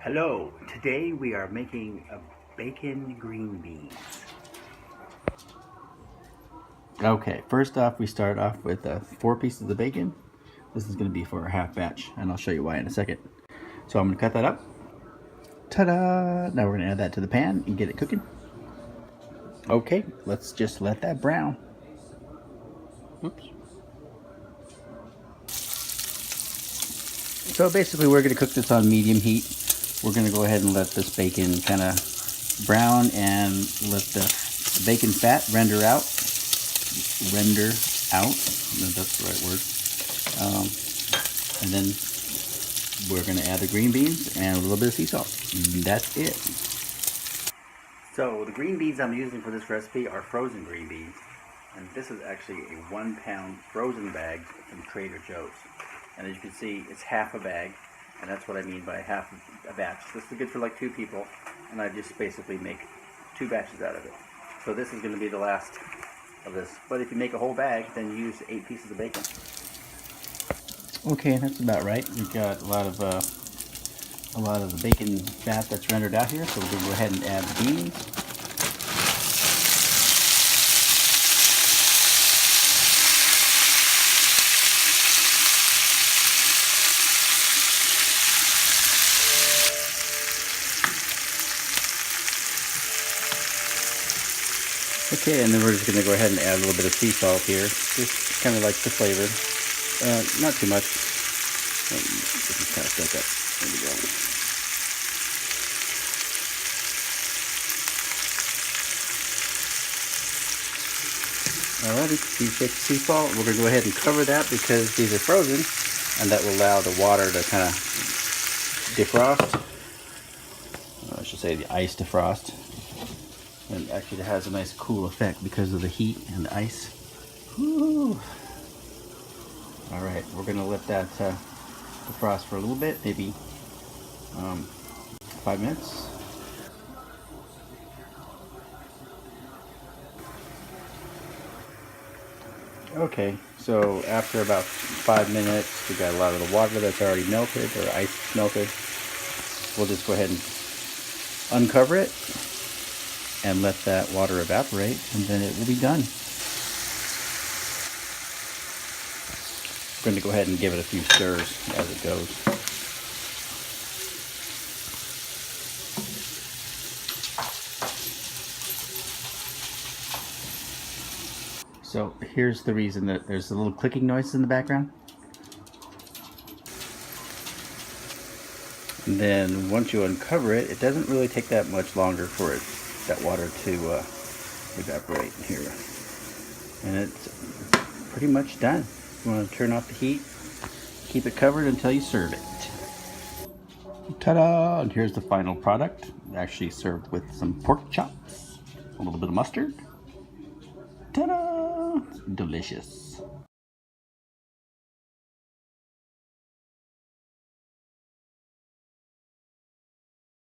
Hello, today we are making a bacon green beans. Okay, first off we start off with 4 pieces of bacon. This is going to be for a half batch and I'll show you why in a second. So I'm going to cut that up. Ta-da! Now we're going to add that to the pan and get it cooking. Okay, let's just let that brown. Oops. So basically we're going to cook this on medium heat. We're going to go ahead and let this bacon kind of brown and let the bacon fat render out. No, that's the right word. And then we're going to add the green beans and a little bit of sea salt. That's it. So the green beans I'm using for this recipe are frozen green beans. And this is actually a 1 pound frozen bag from Trader Joe's. And as you can see, it's half a bag. And that's what I mean by half a batch. This is good for like 2 people. And I just basically make 2 batches out of it. So this is going to be the last of this. But if you make a whole bag, then you use 8 pieces of bacon. Okay, that's about right. We've got a lot of the bacon fat that's rendered out here. So we're going to go ahead and add the beans. Okay, and then we're just going to go ahead and add a little bit of sea salt here, just kind of like the flavor. Not too much. Just kind of soak up. There we go. Alrighty, sea salt. We're going to go ahead and cover that because these are frozen, and that will allow the water to kind of defrost. I should say the ice defrost. And actually it has a nice cool effect because of the heat and the ice. Woo. All right, we're gonna let that defrost for a little bit, maybe 5 minutes. Okay, so after about 5 minutes, we got a lot of the water that's already melted or ice melted. We'll just go ahead and uncover it and let that water evaporate, and then it will be done. We're going to go ahead and give it a few stirs as it goes. So here's the reason that there's a little clicking noise in the background. And then once you uncover it, it doesn't really take that much longer for that water to evaporate here. And it's pretty much done. You want to turn off the heat, keep it covered until you serve it. Ta-da! And here's the final product. Actually served with some pork chops, a little bit of mustard. Ta-da! Delicious.